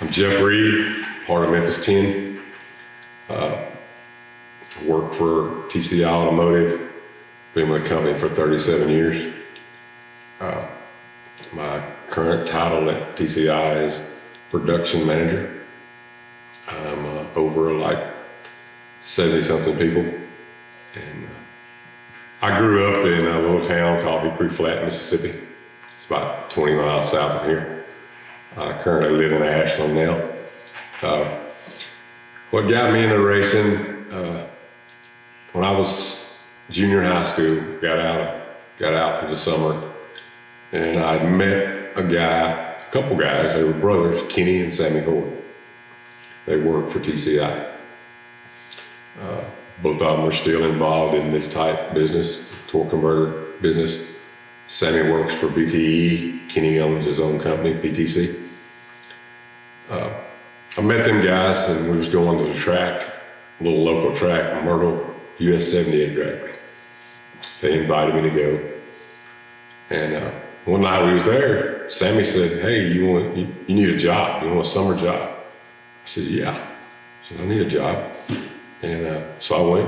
I'm Jeff Reed, part of Memphis 10. Work for TCI Automotive, been with the company for 37 years. My current title at TCI is production manager. I'm over like 70-something people. And I grew up in a little town called Hickory Flat, Mississippi. It's about 20 miles south of here. I currently live in Ashland now. What got me into racing, when I was junior in high school, got out for the summer, and I'd met a couple guys, they were brothers, Kenny and Sammy Ford. They worked for TCI. Both of them are still involved in this type business, torque converter business. Sammy works for BTE, Kenny owns his own company, PTC. I met them guys and we was going to the track, a little local track, Myrtle, US 78 drag. They invited me to go. And one night we was there, Sammy said, "Hey, you need a job, you want a summer job?" I said, "Yeah." I said, "I need a job." And so I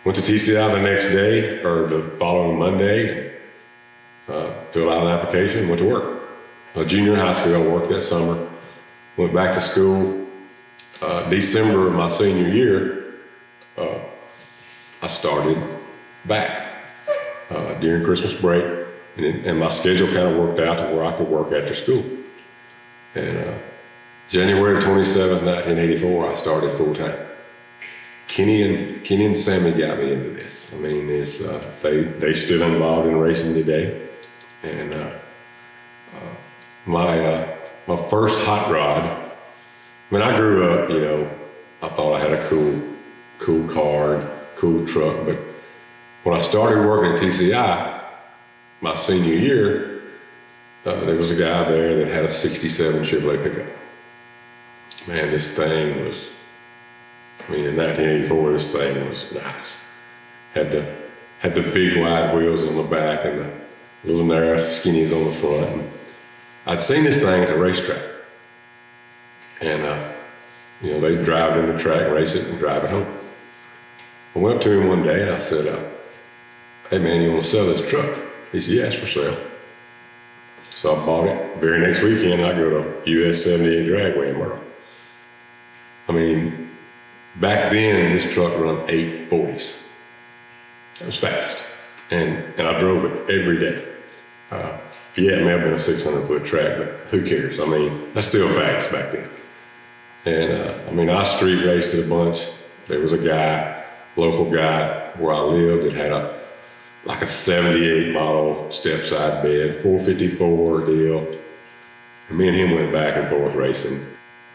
went to TCI the next day, or the following Monday, and filled out an application, went to work. Junior high school, I worked that summer. Went back to school. December of my senior year, I started back during Christmas break, and my schedule kind of worked out to where I could work after school. And January 27th, 1984, I started full time. Kenny and Sammy got me into this. I mean, it's they still involved in racing today, and my first hot rod, I mean, I grew up, you know, I thought I had a cool car, cool truck, but when I started working at TCI, my senior year, there was a guy there that had a 67 Chevrolet pickup. Man, this thing was, I mean, in 1984, this thing was nice. Had the big wide wheels on the back and the little narrow skinnies on the front. And I'd seen this thing at the racetrack, and you know, they'd drive it in the track, race it, and drive it home. I went up to him one day and I said, "Hey man, you want to sell this truck?" He said, "Yeah, it's for sale." So I bought it. Very next weekend, I go to US 78 Dragway in Myrtle. I mean, back then, this truck run 840s. It was fast, and I drove it every day. Yeah, it may have been a 600-foot track, but who cares? I mean, that's still fast back then. And I mean, I street raced it a bunch. There was a local guy where I lived that had like a 78 model step-side bed, 454 deal. And me and him went back and forth racing.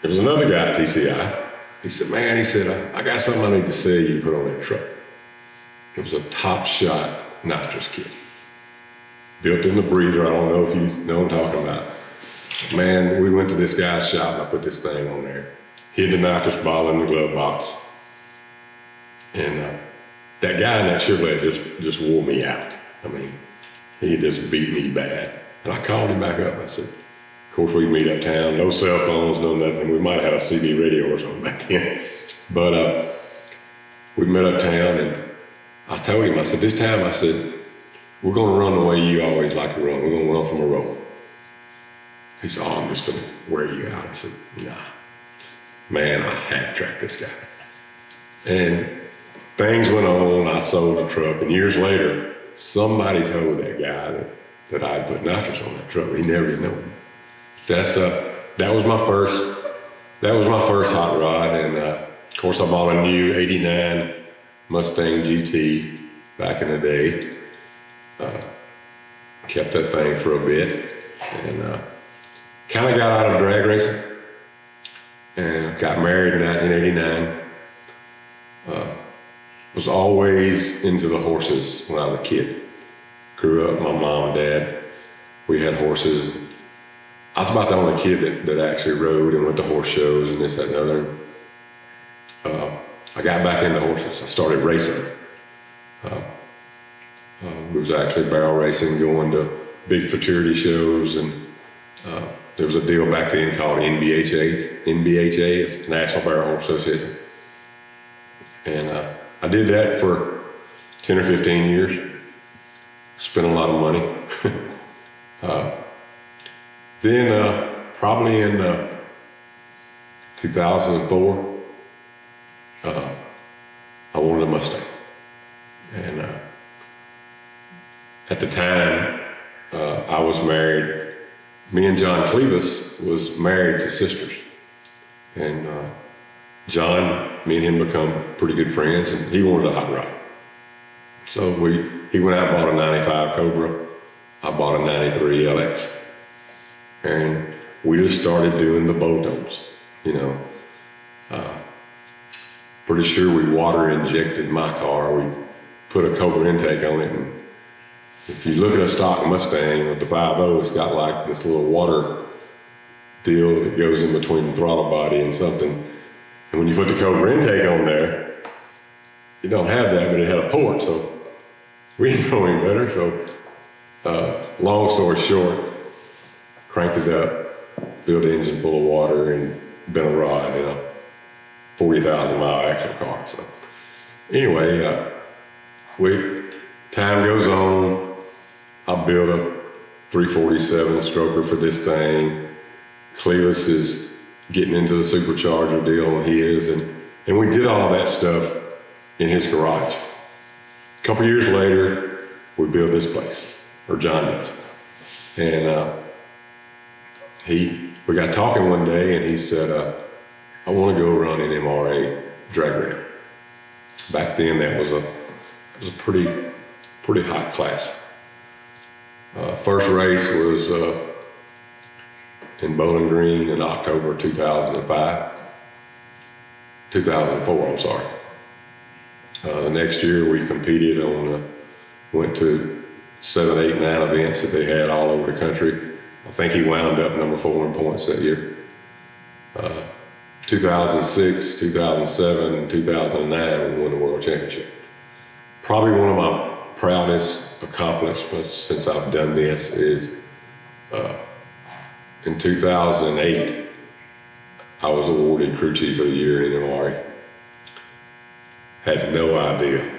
There was another guy at TCI. He said, "Man," he said, I got something I need to see you put on that truck." It was a Top Shot Nitrous Kit. Built in the breather. I don't know if you know what I'm talking about. Man, we went to this guy's shop and I put this thing on there. Hid the nitrous bottle in the glove box. And that guy in that Chevrolet just wore me out. I mean, he just beat me bad. And I called him back up. I said, of course, we'd meet uptown. No cell phones, no nothing. We might have had a CD radio or something back then. But we met uptown and I told him, I said, this time, I said, we're going to run the way you always like to run. We're going to run from a roll. He said, "Oh, I'm just going to wear you out." I said, "Nah, man, I half-tracked this guy." And things went on. I sold the truck. And years later, somebody told that guy that I had put nitrous on that truck. He never even knew. That was my first hot rod. And of course, I bought a new '89 Mustang GT back in the day. Kept that thing for a bit, and kind of got out of drag racing, and got married in 1989. Was always into the horses when I was a kid. Grew up, my mom and dad, we had horses. I was about the only kid that actually rode and went to horse shows and this, that, and the other. I got back into horses. I started racing. It was actually barrel racing, going to big futurity shows, and there was a deal back then called NBHA, it's National Barrel Horse Association. And I did that for 10 or 15 years. Spent a lot of money. Then probably in 2004, I wanted a Mustang. And at the time, I was married. Me and John Clevis was married to sisters. And John, me and him become pretty good friends, and he wanted a hot rod. So he went out and bought a 95 Cobra. I bought a 93 LX. And we just started doing the bolt-ons, you know. Pretty sure we water injected my car. We put a Cobra intake on it, and if you look at a stock Mustang with the 5.0, it's got like this little water deal that goes in between the throttle body and something. And when you put the Cobra intake on there, you don't have that, but it had a port, so we didn't know any better. So long story short, cranked it up, filled the engine full of water, and bent a rod in a 40,000 mile actual car. So anyway, time goes on. I built a 347 stroker for this thing. Clevis is getting into the supercharger deal on his, and we did all that stuff in his garage. A couple years later, we built this place, or John does. And we got talking one day, and he said, I want to go run an MRA drag rail. Back then, it was a pretty hot class. First race was in Bowling Green in October 2004, I'm sorry. The next year we competed went to 7, 8, 9 events that they had all over the country. I think he wound up number 4 in points that year. 2006, 2007, and 2009 we won the world championship. Probably one of my proudest accomplishments since I've done this is in 2008, I was awarded crew chief of the year in MRA. Had no idea.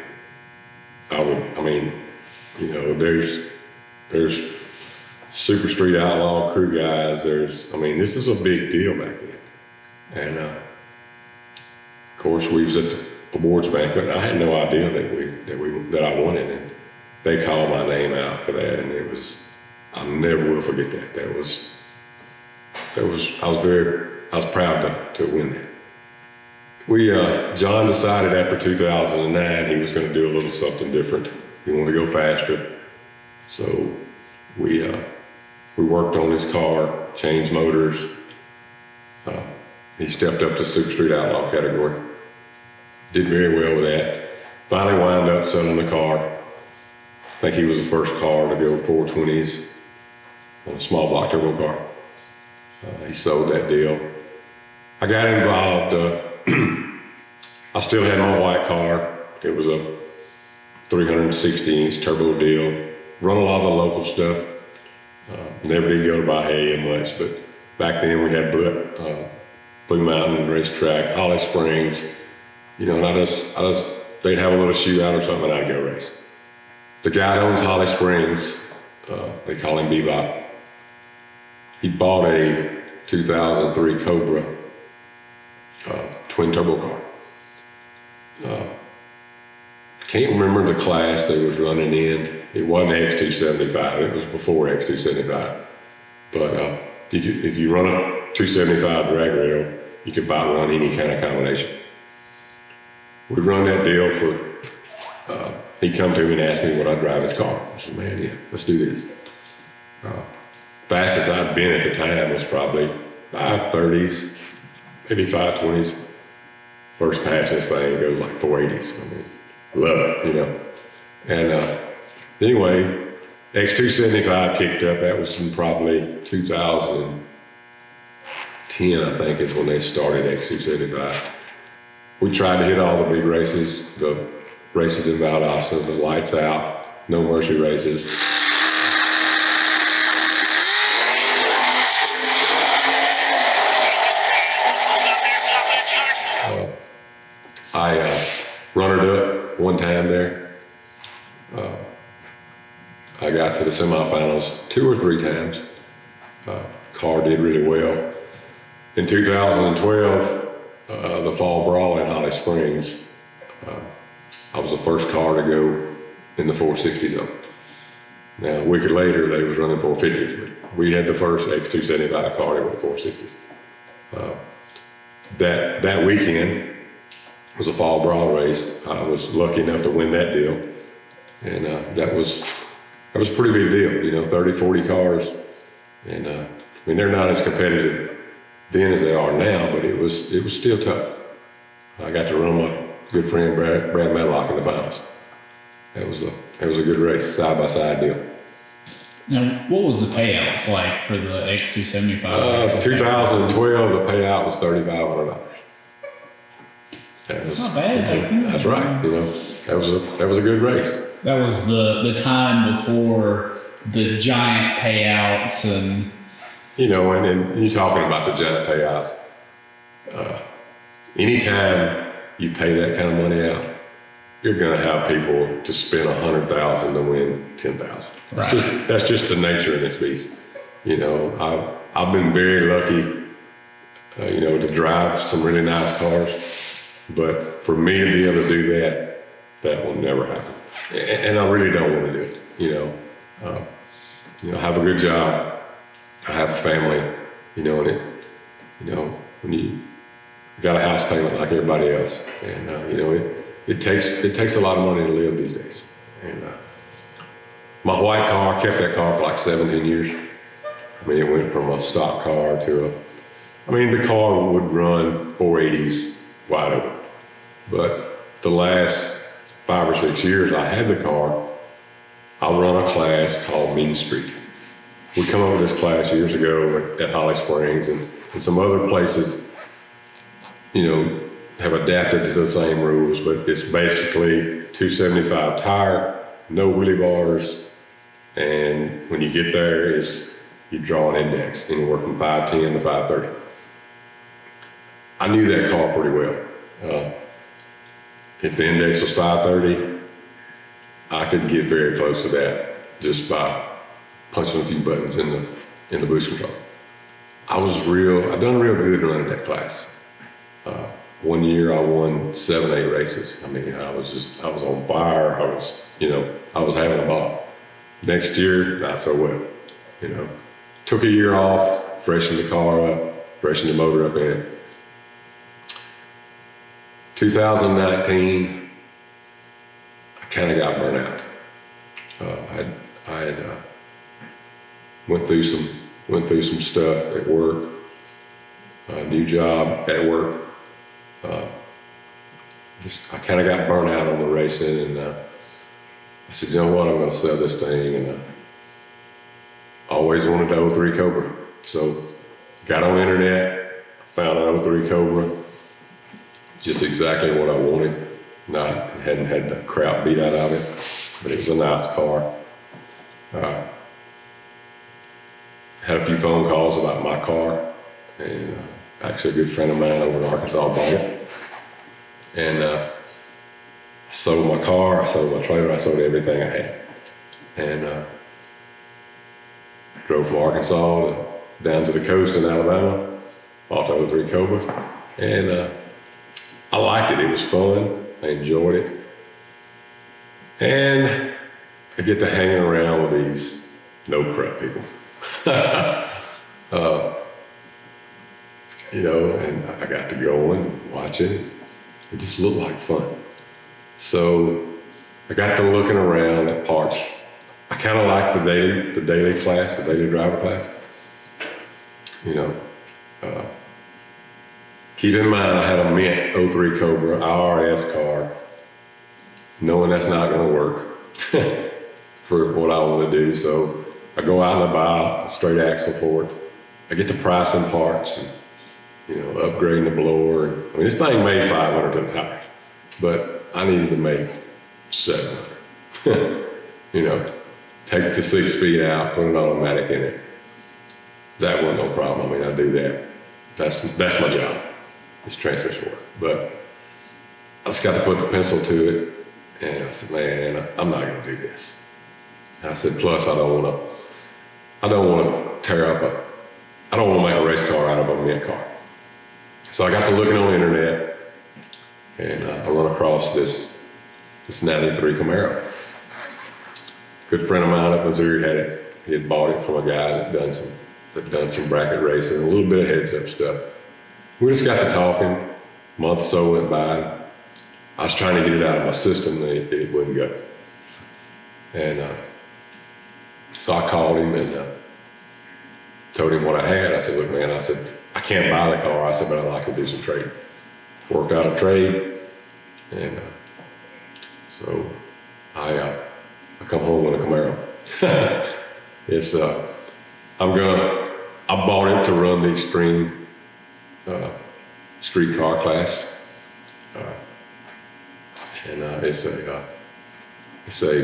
There's Super Street Outlaw crew guys. This is a big deal back then. And of course, we was at the awards banquet. I had no idea that I won it, and they called my name out for that, and I never will forget that. I was proud to win that. John decided after 2009 he was going to do a little something different. He wanted to go faster, so we worked on his car, changed motors. He stepped up to Super Street Outlaw category. Did very well with that. Finally wound up selling the car. I think he was the first car to go 420s on a small block turbo car. He sold that deal. I got involved. I still had my white car. It was a 360-inch turbo deal. Run a lot of the local stuff. Never did go to Bahia much, but back then we had Blue Mountain Racetrack, Holly Springs, and they'd have a little shootout or something, and I'd go race. The guy that owns Holly Springs, they call him Bebop. He bought a 2003 Cobra twin turbo car. Can't remember the class they was running in. It wasn't X275. It was before X275. But if you run a 275 drag rail, you could about run any kind of combination. We run that deal for, he come to me and asked me would I drive his car. I said, man, yeah, let's do this. Fastest I'd been at the time was probably 530s, maybe 520s. First pass this thing goes like 480s. Love it, And anyway, X275 kicked up. That was in probably 2010, I think, is when they started X275. We tried to hit all the big races, the races in Valdosta, the lights out, no mercy races. one time there. I got to the semifinals 2 or 3 times. Car did really well. In 2012, the Fall Brawl in Holly Springs, I was the first car to go in the 460 zone. Now, a week later, they was running 450s, but we had the first X275 car that went 460s. That weekend was a Fall Brawl race. I was lucky enough to win that deal. And that was a pretty big deal, you know, 30, 40 cars. And I mean, they're not as competitive then as they are now, but it was still tough. I got to run my good friend Brad Medlock in the finals. It was a good race, side by side deal. Now, what was the payouts like for the X275? 2012, the payout was $3,500. That's not bad. That's right. You know, that was a good race. That was the time before the giant payouts and. You know, and you're talking about the giant payouts. Anytime you pay that kind of money out, you're going to have people to spend $100,000 to win $10,000. Right. That's just the nature of this beast. You know, I've been very lucky, you know, to drive some really nice cars, but for me to be able to do that will never happen. And I really don't want to do it. You know, have a good job. I have a family, you know, when you got a house payment like everybody else, and you know, it takes a lot of money to live these days. And my white car, kept that car for like 17 years. I mean, it went from a stock car to the car would run 480s wide open. But the last 5 or 6 years I had the car, I run a class called Mean Street. We come up with this class years ago at Holly Springs and some other places, you know, have adapted to the same rules, but it's basically 275 tire, no wheelie bars, and when you get there you draw an index, anywhere from 510 to 530. I knew that car pretty well. If the index was 530, I could get very close to that just by punching a few buttons in the boost control. I done real good running that class. One year I won 7, 8 races. I mean, I was on fire. I was having a ball. Next year, not so well. You know, took a year off, freshened the car up, freshened the motor up in it. 2019, I kind of got burnt out. I had went through some stuff at work, a new job at work. I kind of got burnt out on the racing, and I said, you know what, I'm going to sell this thing, and I always wanted the 03 Cobra. So got on the internet, found an 03 Cobra, just exactly what I wanted. It hadn't had the crap beat out of it, but it was a nice car. Had a few phone calls about my car, and actually a good friend of mine over in Arkansas bought it. And I sold my car, I sold my trailer, I sold everything I had. And drove from Arkansas down to the coast in Alabama, bought the 03 Cobra, and I liked it. It was fun, I enjoyed it. And I get to hanging around with these no prep people. You know, and I got to go and watch it. It just looked like fun. So I got to looking around at parts. I kind of like the daily class, the daily driver class. You know, keep in mind I had a mint 03 Cobra IRS car, knowing that's not going to work for what I want to do. So I go out and I buy a straight axle for it. I get the pricing parts and, you know, upgrading the blower. I mean, this thing made 500 to the tires, but I needed to make 700. You know, take the 6-speed out, put an automatic in it. That wasn't no problem. I mean, I do that. That's my job. It's transmission work. But I just got to put the pencil to it And I said, man, I'm not gonna do this. And I said, plus I don't wanna tear up I don't wanna make a race car out of a mint car. So I got to looking on the internet, and I run across this 93 Camaro. Good friend of mine up in Missouri had it. He had bought it from a guy that done some bracket racing, a little bit of heads up stuff. We just got to talking. A month or so went by. I was trying to get it out of my system, and it wouldn't go. And so I called him and told him what I had. I said, look, man, I said, I can't buy the car. I said, but I'd like to do some trading. Worked out a trade, and so I come home with a Camaro. It's I bought it to run the extreme street car class, and it's a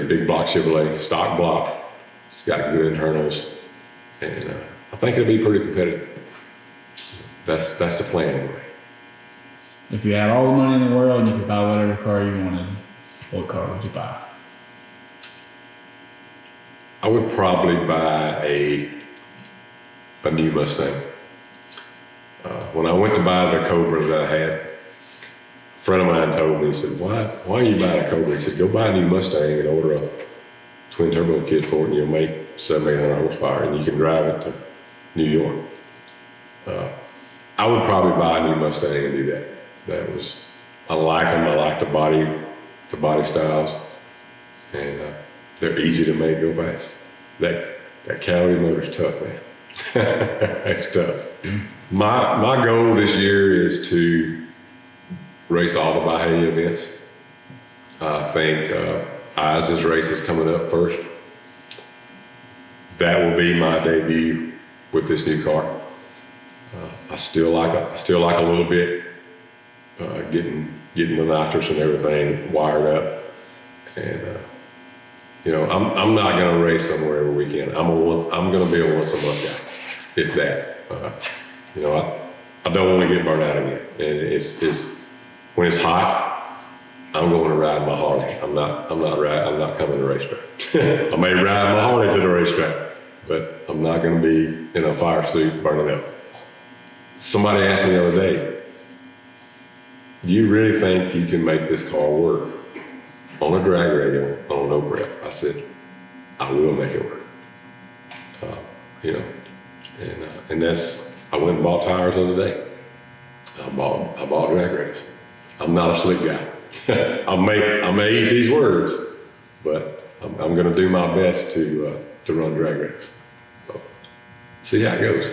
big block Chevrolet, stock block. It's got good internals, and I think it'll be pretty competitive. That's the plan anyway. If you had all the money in the world and you could buy whatever car you wanted, what car would you buy? I would probably buy a new Mustang. When I went to buy the Cobra that I had, a friend of mine told me, he said, why are you buying a Cobra? He said, go buy a new Mustang and order a twin turbo kit for it, and you'll make 700-800 horsepower, and you can drive it to New York. I would probably buy a new Mustang and do that. I like them. I like the body styles, and they're easy to make, go fast. That Cali motor's tough, man. It's tough. My goal this year is to race all the Bahia events. I think Iz's race is coming up first. That will be my debut with this new car. I still like a little bit getting the nitrous and everything wired up, and I'm not gonna race somewhere every weekend. I'm gonna be a once a month guy, if that. I don't want to get burned out again. And it's when it's hot, I'm going to ride my Harley. I'm not coming to the racetrack. I may ride my Harley to the racetrack, but I'm not going to be in a fire suit burning up. Somebody asked me the other day, do you really think you can make this car work on a drag radial on no prep? I said, I will make it work. And that's, I went and bought tires the other day. I bought drag radials. I'm not a slick guy. I may eat these words, but I'm going to do my best to run drag radials. So, see how it goes.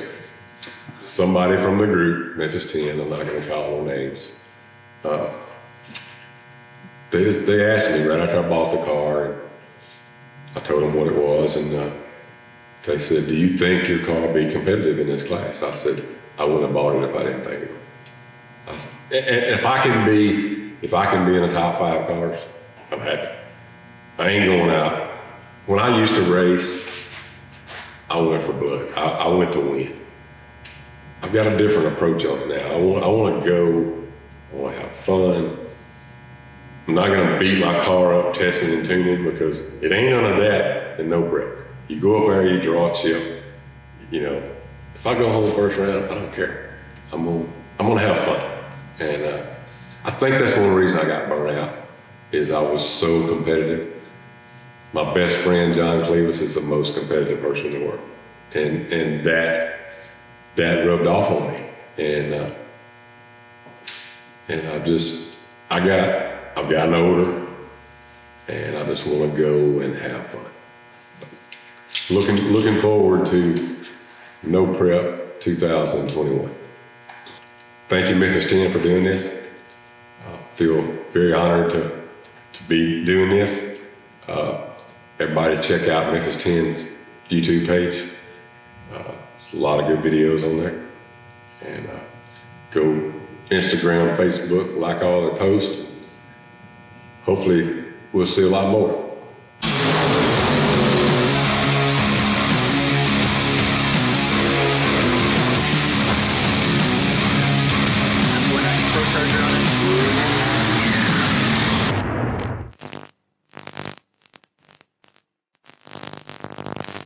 Somebody from the group, Memphis 10, I'm not going to call no names. They asked me right after I bought the car, and I told them what it was, and they said, do you think your car will be competitive in this class? I said, I wouldn't have bought it if I didn't think it would. And if I can be in the top 5 cars, I'm happy. I ain't going out. When I used to race, I went for blood. I went to win. I've got a different approach on it now. I want to go. I want to have fun. I'm not going to beat my car up testing and tuning, because it ain't none of that and no prep. You go up there, you draw a chip. If I go home first round, I don't care. I'm gonna have fun. And I think that's one reason I got burned out, is I was so competitive. My best friend, John Clevis, is the most competitive person in the world. And that rubbed off on me. And I've gotten older, and I just want to go and have fun. Looking forward to No Prep 2021. Thank you, Memphis 10, for doing this. I feel very honored to be doing this. Everybody check out Memphis 10's YouTube page. There's a lot of good videos on there. And go Instagram, Facebook, like all their posts. Hopefully we'll see a lot more.